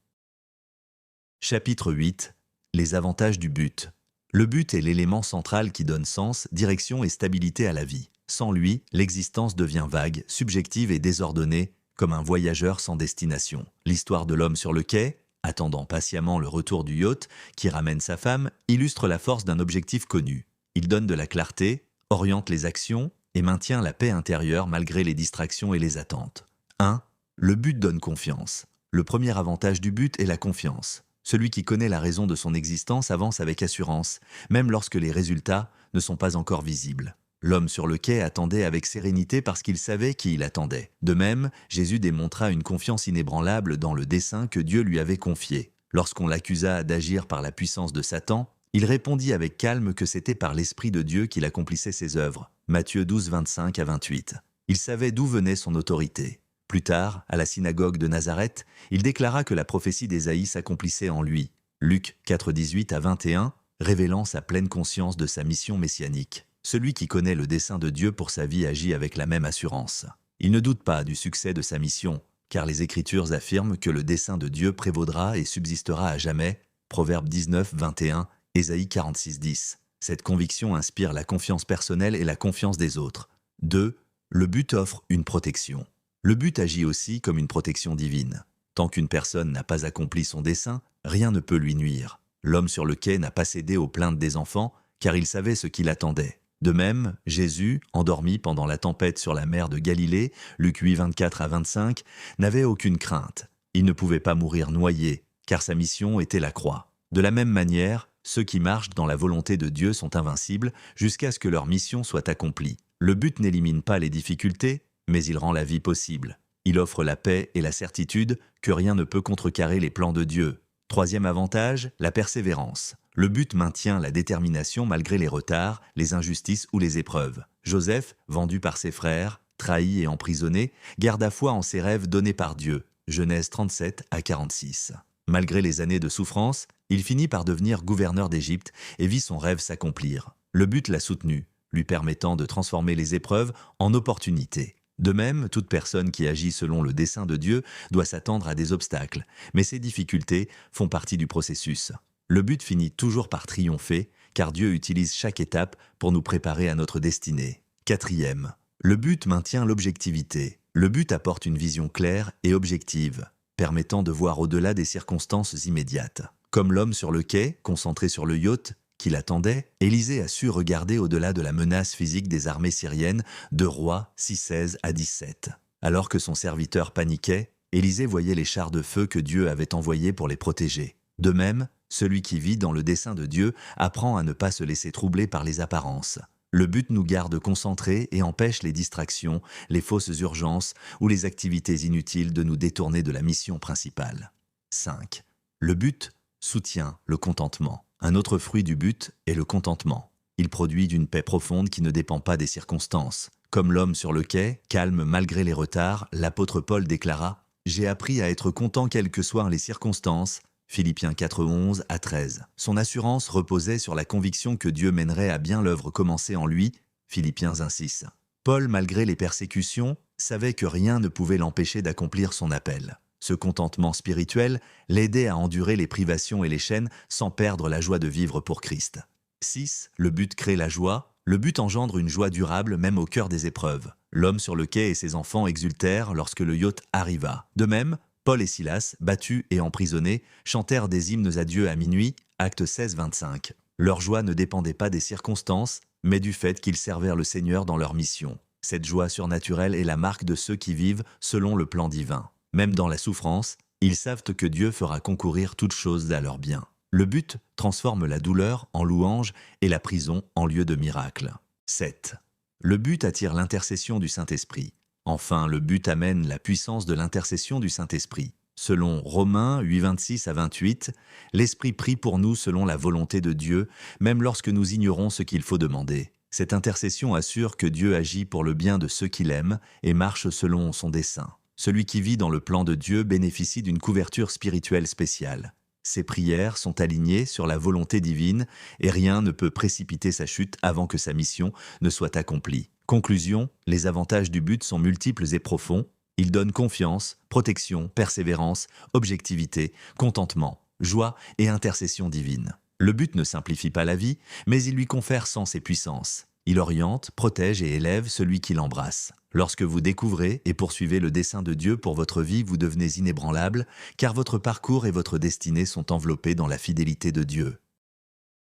Chapitre 8. Les avantages du but. Le but est l'élément central qui donne sens, direction et stabilité à la vie. Sans lui, l'existence devient vague, subjective et désordonnée, comme un voyageur sans destination. L'histoire de l'homme sur le quai, attendant patiemment le retour du yacht qui ramène sa femme, illustre la force d'un objectif connu. Il donne de la clarté, oriente les actions et maintient la paix intérieure malgré les distractions et les attentes. 1. Le but donne confiance. Le premier avantage du but est la confiance. Celui qui connaît la raison de son existence avance avec assurance, même lorsque les résultats ne sont pas encore visibles. L'homme sur le quai attendait avec sérénité parce qu'il savait qui il attendait. De même, Jésus démontra une confiance inébranlable dans le dessein que Dieu lui avait confié. Lorsqu'on l'accusa d'agir par la puissance de Satan, il répondit avec calme que c'était par l'Esprit de Dieu qu'il accomplissait ses œuvres. Matthieu 12, 25 à 28. Il savait d'où venait son autorité. Plus tard, à la synagogue de Nazareth, il déclara que la prophétie d'Ésaïe s'accomplissait en lui. Luc 4, 18 à 21, révélant sa pleine conscience de sa mission messianique. Celui qui connaît le dessein de Dieu pour sa vie agit avec la même assurance. Il ne doute pas du succès de sa mission, car les Écritures affirment que le dessein de Dieu prévaudra et subsistera à jamais. Proverbe 19, 21, Ésaïe 46, 10. Cette conviction inspire la confiance personnelle et la confiance des autres. 2. Le but offre une protection. Le but agit aussi comme une protection divine. Tant qu'une personne n'a pas accompli son dessein, rien ne peut lui nuire. L'homme sur le quai n'a pas cédé aux plaintes des enfants, car il savait ce qui l'attendait. De même, Jésus, endormi pendant la tempête sur la mer de Galilée, Luc 8, 24 à 25, n'avait aucune crainte. Il ne pouvait pas mourir noyé, car sa mission était la croix. De la même manière, ceux qui marchent dans la volonté de Dieu sont invincibles jusqu'à ce que leur mission soit accomplie. Le but n'élimine pas les difficultés, mais il rend la vie possible. Il offre la paix et la certitude que rien ne peut contrecarrer les plans de Dieu. Troisième avantage, la persévérance. Le but maintient la détermination malgré les retards, les injustices ou les épreuves. Joseph, vendu par ses frères, trahi et emprisonné, garda foi en ses rêves donnés par Dieu. Genèse 37 à 46. Malgré les années de souffrance, il finit par devenir gouverneur d'Égypte et vit son rêve s'accomplir. Le but l'a soutenu, lui permettant de transformer les épreuves en opportunités. De même, toute personne qui agit selon le dessein de Dieu doit s'attendre à des obstacles, mais ces difficultés font partie du processus. Le but finit toujours par triompher, car Dieu utilise chaque étape pour nous préparer à notre destinée. Quatrième, le but maintient l'objectivité. Le but apporte une vision claire et objective, permettant de voir au-delà des circonstances immédiates. Comme l'homme sur le quai, concentré sur le yacht qui l'attendait, Élisée a su regarder au-delà de la menace physique des armées syriennes de Rois 6:16 à 17. Alors que son serviteur paniquait, Élisée voyait les chars de feu que Dieu avait envoyés pour les protéger. De même, celui qui vit dans le dessein de Dieu apprend à ne pas se laisser troubler par les apparences. Le but nous garde concentrés et empêche les distractions, les fausses urgences ou les activités inutiles de nous détourner de la mission principale. 5. Le but soutient le contentement. Un autre fruit du but est le contentement. Il produit d'une paix profonde qui ne dépend pas des circonstances. Comme l'homme sur le quai, calme malgré les retards, l'apôtre Paul déclara « J'ai appris à être content quelles que soient les circonstances ». Philippiens 4:11 à 13. Son assurance reposait sur la conviction que Dieu mènerait à bien l'œuvre commencée en lui. Philippiens 1:6. Paul, malgré les persécutions, savait que rien ne pouvait l'empêcher d'accomplir son appel. Ce contentement spirituel l'aidait à endurer les privations et les chaînes sans perdre la joie de vivre pour Christ. 6. Le but crée la joie. Le but engendre une joie durable même au cœur des épreuves. L'homme sur le quai et ses enfants exultèrent lorsque le yacht arriva. De même, Paul et Silas, battus et emprisonnés, chantèrent des hymnes à Dieu à minuit, Actes 16, 25. Leur joie ne dépendait pas des circonstances, mais du fait qu'ils servèrent le Seigneur dans leur mission. Cette joie surnaturelle est la marque de ceux qui vivent selon le plan divin. Même dans la souffrance, ils savent que Dieu fera concourir toutes choses à leur bien. Le but transforme la douleur en louange et la prison en lieu de miracle. 7. Le but attire l'intercession du Saint-Esprit. Enfin, le but amène la puissance de l'intercession du Saint-Esprit. Selon Romains 8, 26 à 28, l'Esprit prie pour nous selon la volonté de Dieu, même lorsque nous ignorons ce qu'il faut demander. Cette intercession assure que Dieu agit pour le bien de ceux qu'il aime et marche selon son dessein. Celui qui vit dans le plan de Dieu bénéficie d'une couverture spirituelle spéciale. Ses prières sont alignées sur la volonté divine et rien ne peut précipiter sa chute avant que sa mission ne soit accomplie. Conclusion, les avantages du but sont multiples et profonds. Ils donnent confiance, protection, persévérance, objectivité, contentement, joie et intercession divine. Le but ne simplifie pas la vie, mais il lui confère sens et puissance. Il oriente, protège et élève celui qui l'embrasse. Lorsque vous découvrez et poursuivez le dessein de Dieu pour votre vie, vous devenez inébranlable, car votre parcours et votre destinée sont enveloppés dans la fidélité de Dieu.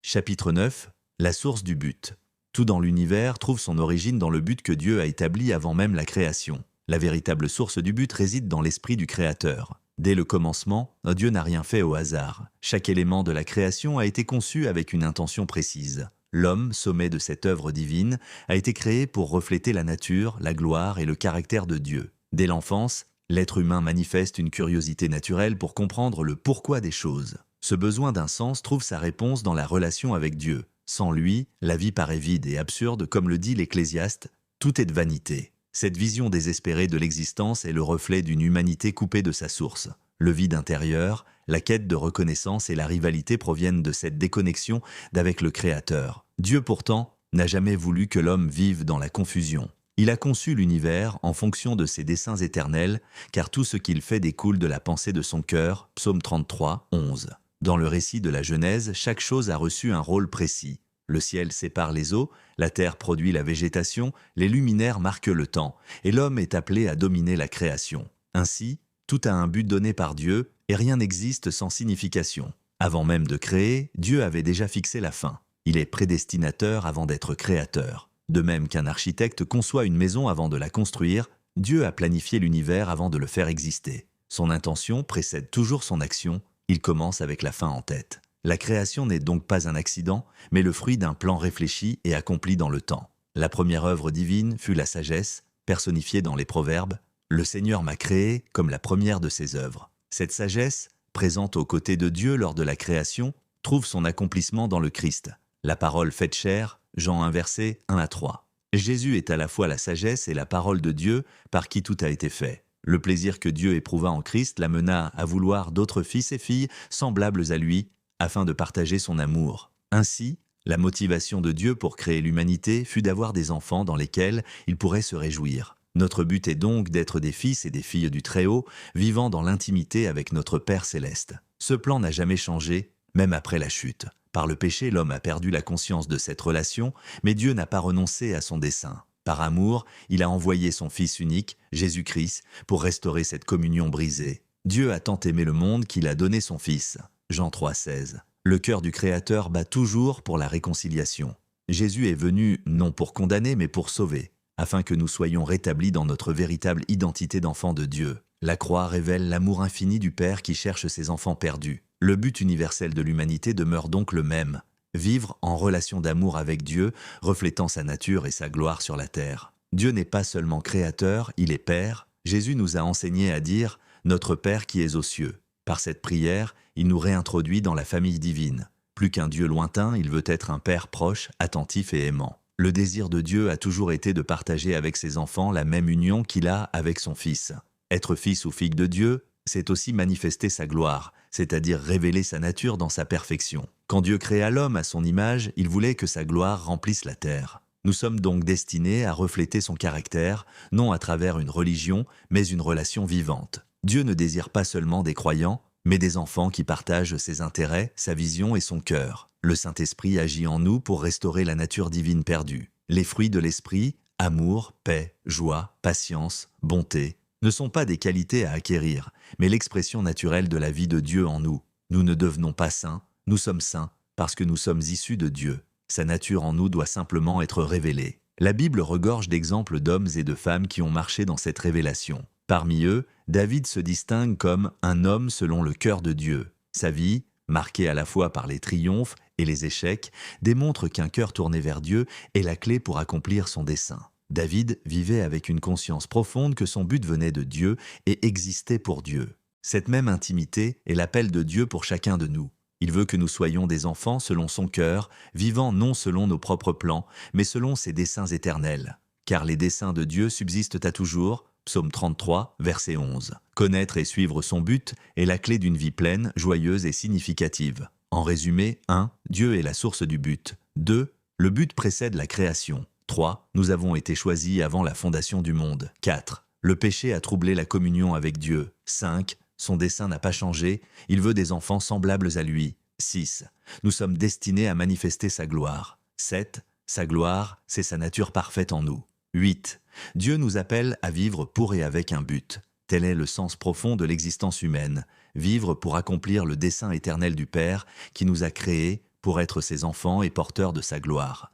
Chapitre 9. La source du but. Tout dans l'univers trouve son origine dans le but que Dieu a établi avant même la création. La véritable source du but réside dans l'esprit du Créateur. Dès le commencement, Dieu n'a rien fait au hasard. Chaque élément de la création a été conçu avec une intention précise. L'homme, sommet de cette œuvre divine, a été créé pour refléter la nature, la gloire et le caractère de Dieu. Dès l'enfance, l'être humain manifeste une curiosité naturelle pour comprendre le pourquoi des choses. Ce besoin d'un sens trouve sa réponse dans la relation avec Dieu. Sans lui, la vie paraît vide et absurde, comme le dit l'Ecclésiaste, « Tout est de vanité ». Cette vision désespérée de l'existence est le reflet d'une humanité coupée de sa source. Le vide intérieur, la quête de reconnaissance et la rivalité proviennent de cette déconnexion d'avec le Créateur. Dieu pourtant n'a jamais voulu que l'homme vive dans la confusion. Il a conçu l'univers en fonction de ses desseins éternels, car tout ce qu'il fait découle de la pensée de son cœur, Psaume 33, 11. Dans le récit de la Genèse, chaque chose a reçu un rôle précis. Le ciel sépare les eaux, la terre produit la végétation, les luminaires marquent le temps, et l'homme est appelé à dominer la création. Ainsi, tout a un but donné par Dieu, et rien n'existe sans signification. Avant même de créer, Dieu avait déjà fixé la fin. Il est prédestinateur avant d'être créateur. De même qu'un architecte conçoit une maison avant de la construire, Dieu a planifié l'univers avant de le faire exister. Son intention précède toujours son action, il commence avec la fin en tête. La création n'est donc pas un accident, mais le fruit d'un plan réfléchi et accompli dans le temps. La première œuvre divine fut la sagesse, personnifiée dans les Proverbes. Le Seigneur m'a créé comme la première de ses œuvres. Cette sagesse, présente aux côtés de Dieu lors de la création, trouve son accomplissement dans le Christ. La parole faite chair, Jean 1 verset 1 à 3. Jésus est à la fois la sagesse et la parole de Dieu par qui tout a été fait. Le plaisir que Dieu éprouva en Christ l'amena à vouloir d'autres fils et filles semblables à lui, afin de partager son amour. Ainsi, la motivation de Dieu pour créer l'humanité fut d'avoir des enfants dans lesquels il pourrait se réjouir. Notre but est donc d'être des fils et des filles du Très-Haut, vivant dans l'intimité avec notre Père céleste. Ce plan n'a jamais changé, même après la chute. Par le péché, l'homme a perdu la conscience de cette relation, mais Dieu n'a pas renoncé à son dessein. Par amour, il a envoyé son Fils unique, Jésus-Christ, pour restaurer cette communion brisée. Dieu a tant aimé le monde qu'il a donné son Fils. Jean 3, 16. Le cœur du Créateur bat toujours pour la réconciliation. Jésus est venu non pour condamner mais pour sauver, afin que nous soyons rétablis dans notre véritable identité d'enfants de Dieu. La croix révèle l'amour infini du Père qui cherche ses enfants perdus. Le but universel de l'humanité demeure donc le même, vivre en relation d'amour avec Dieu, reflétant sa nature et sa gloire sur la terre. Dieu n'est pas seulement créateur, il est Père. Jésus nous a enseigné à dire « Notre Père qui es aux cieux ». Par cette prière, il nous réintroduit dans la famille divine. Plus qu'un Dieu lointain, il veut être un Père proche, attentif et aimant. Le désir de Dieu a toujours été de partager avec ses enfants la même union qu'il a avec son Fils. Être fils ou fille de Dieu, c'est aussi manifester sa gloire, c'est-à-dire révéler sa nature dans sa perfection. Quand Dieu créa l'homme à son image, il voulait que sa gloire remplisse la terre. Nous sommes donc destinés à refléter son caractère, non à travers une religion, mais une relation vivante. Dieu ne désire pas seulement des croyants, mais des enfants qui partagent ses intérêts, sa vision et son cœur. Le Saint-Esprit agit en nous pour restaurer la nature divine perdue. Les fruits de l'Esprit, amour, paix, joie, patience, bonté, ne sont pas des qualités à acquérir, mais l'expression naturelle de la vie de Dieu en nous. Nous ne devenons pas saints, nous sommes saints parce que nous sommes issus de Dieu. Sa nature en nous doit simplement être révélée. La Bible regorge d'exemples d'hommes et de femmes qui ont marché dans cette révélation. Parmi eux, David se distingue comme un homme selon le cœur de Dieu. Sa vie, marquée à la fois par les triomphes et les échecs, démontre qu'un cœur tourné vers Dieu est la clé pour accomplir son dessein. David vivait avec une conscience profonde que son but venait de Dieu et existait pour Dieu. Cette même intimité est l'appel de Dieu pour chacun de nous. Il veut que nous soyons des enfants selon son cœur, vivant non selon nos propres plans, mais selon ses desseins éternels. Car les desseins de Dieu subsistent à toujours, Psaume 33, verset 11. Connaître et suivre son but est la clé d'une vie pleine, joyeuse et significative. En résumé, 1. Dieu est la source du but. 2. Le but précède la création. 3. Nous avons été choisis avant la fondation du monde. 4. Le péché a troublé la communion avec Dieu. 5. Son dessein n'a pas changé, il veut des enfants semblables à lui. 6. Nous sommes destinés à manifester sa gloire. 7. Sa gloire, c'est sa nature parfaite en nous. 8. Dieu nous appelle à vivre pour et avec un but. Tel est le sens profond de l'existence humaine. Vivre pour accomplir le dessein éternel du Père qui nous a créés pour être ses enfants et porteurs de sa gloire.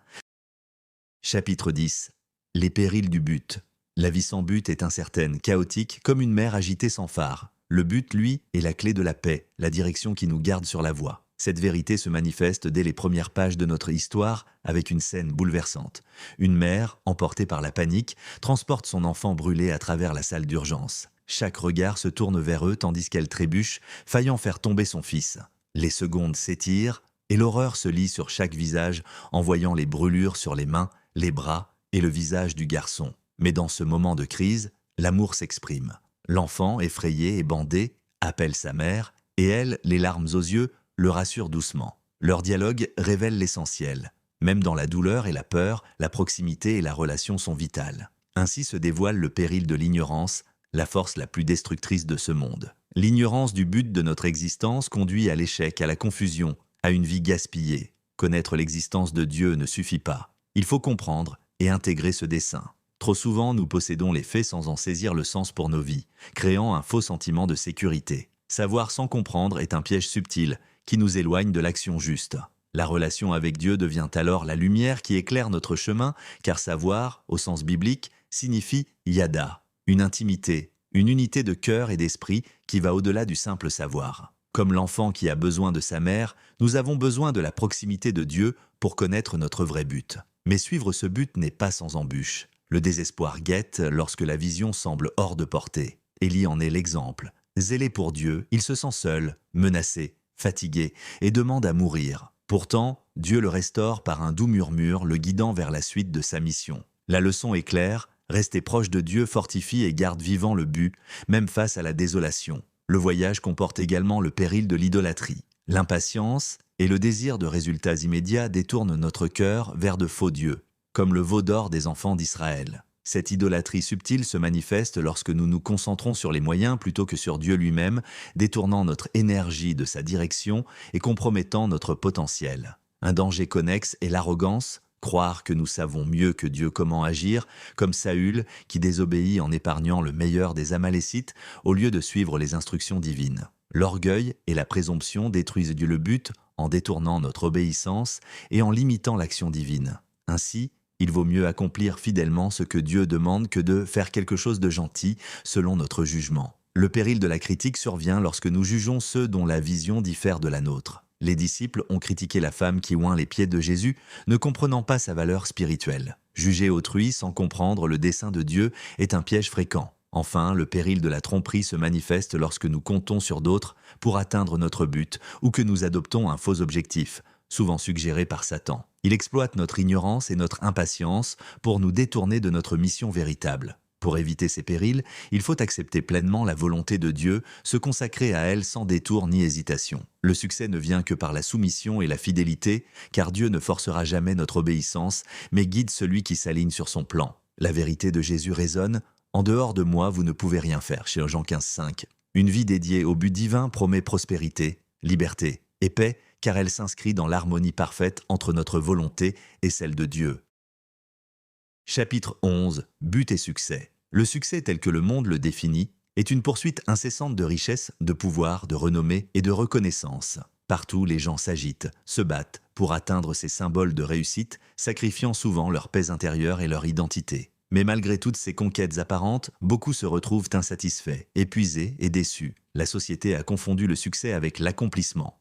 Chapitre 10. Les périls du but. La vie sans but est incertaine, chaotique, comme une mer agitée sans phare. Le but, lui, est la clé de la paix, la direction qui nous garde sur la voie. Cette vérité se manifeste dès les premières pages de notre histoire avec une scène bouleversante. Une mère, emportée par la panique, transporte son enfant brûlé à travers la salle d'urgence. Chaque regard se tourne vers eux tandis qu'elle trébuche, faillant faire tomber son fils. Les secondes s'étirent et l'horreur se lit sur chaque visage en voyant les brûlures sur les mains, les bras et le visage du garçon. Mais dans ce moment de crise, l'amour s'exprime. L'enfant, effrayé et bandé, appelle sa mère et elle, les larmes aux yeux, le rassure doucement. Leur dialogue révèle l'essentiel. Même dans la douleur et la peur, la proximité et la relation sont vitales. Ainsi se dévoile le péril de l'ignorance, la force la plus destructrice de ce monde. L'ignorance du but de notre existence conduit à l'échec, à la confusion, à une vie gaspillée. Connaître l'existence de Dieu ne suffit pas. Il faut comprendre et intégrer ce dessein. Trop souvent, nous possédons les faits sans en saisir le sens pour nos vies, créant un faux sentiment de sécurité. Savoir sans comprendre est un piège subtil qui nous éloigne de l'action juste. La relation avec Dieu devient alors la lumière qui éclaire notre chemin, car savoir, au sens biblique, signifie yada, une intimité, une unité de cœur et d'esprit qui va au-delà du simple savoir. Comme l'enfant qui a besoin de sa mère, nous avons besoin de la proximité de Dieu pour connaître notre vrai but. Mais suivre ce but n'est pas sans embûches. Le désespoir guette lorsque la vision semble hors de portée. Élie en est l'exemple. Zélé pour Dieu, il se sent seul, menacé, fatigué et demande à mourir. Pourtant, Dieu le restaure par un doux murmure, le guidant vers la suite de sa mission. La leçon est claire, rester proche de Dieu fortifie et garde vivant le but, même face à la désolation. Le voyage comporte également le péril de l'idolâtrie. L'impatience et le désir de résultats immédiats détournent notre cœur vers de faux dieux, comme le veau d'or des enfants d'Israël. Cette idolâtrie subtile se manifeste lorsque nous nous concentrons sur les moyens plutôt que sur Dieu lui-même, détournant notre énergie de sa direction et compromettant notre potentiel. Un danger connexe est l'arrogance, croire que nous savons mieux que Dieu comment agir, comme Saül qui désobéit en épargnant le meilleur des Amalécites au lieu de suivre les instructions divines. L'orgueil et la présomption détruisent le but en détournant notre obéissance et en limitant l'action divine. Ainsi, il vaut mieux accomplir fidèlement ce que Dieu demande que de faire quelque chose de gentil selon notre jugement. Le péril de la critique survient lorsque nous jugeons ceux dont la vision diffère de la nôtre. Les disciples ont critiqué la femme qui oint les pieds de Jésus, ne comprenant pas sa valeur spirituelle. Juger autrui sans comprendre le dessein de Dieu est un piège fréquent. Enfin, le péril de la tromperie se manifeste lorsque nous comptons sur d'autres pour atteindre notre but ou que nous adoptons un faux objectif, souvent suggéré par Satan. Il exploite notre ignorance et notre impatience pour nous détourner de notre mission véritable. Pour éviter ces périls, il faut accepter pleinement la volonté de Dieu, se consacrer à elle sans détour ni hésitation. Le succès ne vient que par la soumission et la fidélité, car Dieu ne forcera jamais notre obéissance, mais guide celui qui s'aligne sur son plan. La vérité de Jésus résonne « En dehors de moi, vous ne pouvez rien faire » chez Jean 15,5. Une vie dédiée au but divin promet prospérité, liberté et paix, car elle s'inscrit dans l'harmonie parfaite entre notre volonté et celle de Dieu. Chapitre 11. But et succès. Le succès tel que le monde le définit est une poursuite incessante de richesse, de pouvoir, de renommée et de reconnaissance. Partout, les gens s'agitent, se battent pour atteindre ces symboles de réussite, sacrifiant souvent leur paix intérieure et leur identité. Mais malgré toutes ces conquêtes apparentes, beaucoup se retrouvent insatisfaits, épuisés et déçus. La société a confondu le succès avec l'accomplissement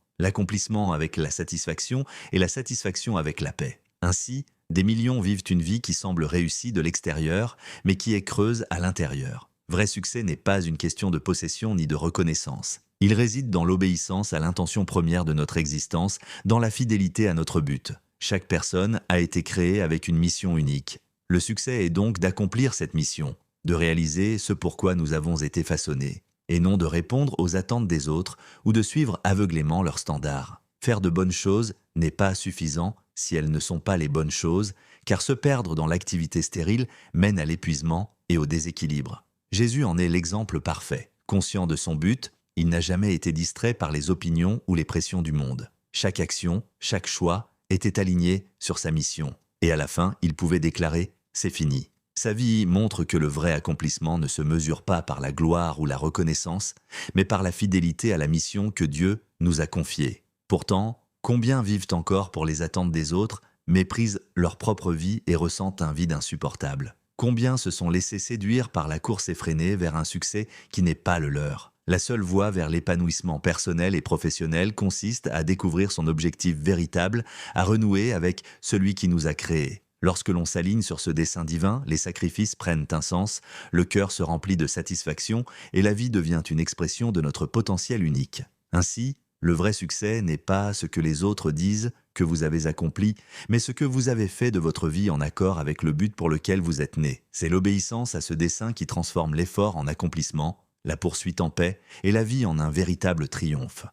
avec la satisfaction et la satisfaction avec la paix. Ainsi, des millions vivent une vie qui semble réussie de l'extérieur, mais qui est creuse à l'intérieur. Vrai succès n'est pas une question de possession ni de reconnaissance. Il réside dans l'obéissance à l'intention première de notre existence, dans la fidélité à notre but. Chaque personne a été créée avec une mission unique. Le succès est donc d'accomplir cette mission, de réaliser ce pourquoi nous avons été façonnés, et non de répondre aux attentes des autres ou de suivre aveuglément leurs standards. Faire de bonnes choses n'est pas suffisant si elles ne sont pas les bonnes choses, car se perdre dans l'activité stérile mène à l'épuisement et au déséquilibre. Jésus en est l'exemple parfait. Conscient de son but, il n'a jamais été distrait par les opinions ou les pressions du monde. Chaque action, chaque choix était aligné sur sa mission. Et à la fin, il pouvait déclarer « c'est fini ». Sa vie montre que le vrai accomplissement ne se mesure pas par la gloire ou la reconnaissance, mais par la fidélité à la mission que Dieu nous a confiée. Pourtant, combien vivent encore pour les attentes des autres, méprisent leur propre vie et ressentent un vide insupportable? Combien se sont laissés séduire par la course effrénée vers un succès qui n'est pas le leur? La seule voie vers l'épanouissement personnel et professionnel consiste à découvrir son objectif véritable, à renouer avec celui qui nous a créés. Lorsque l'on s'aligne sur ce dessein divin, les sacrifices prennent un sens, le cœur se remplit de satisfaction et la vie devient une expression de notre potentiel unique. Ainsi, le vrai succès n'est pas ce que les autres disent que vous avez accompli, mais ce que vous avez fait de votre vie en accord avec le but pour lequel vous êtes né. C'est l'obéissance à ce dessein qui transforme l'effort en accomplissement, la poursuite en paix et la vie en un véritable triomphe.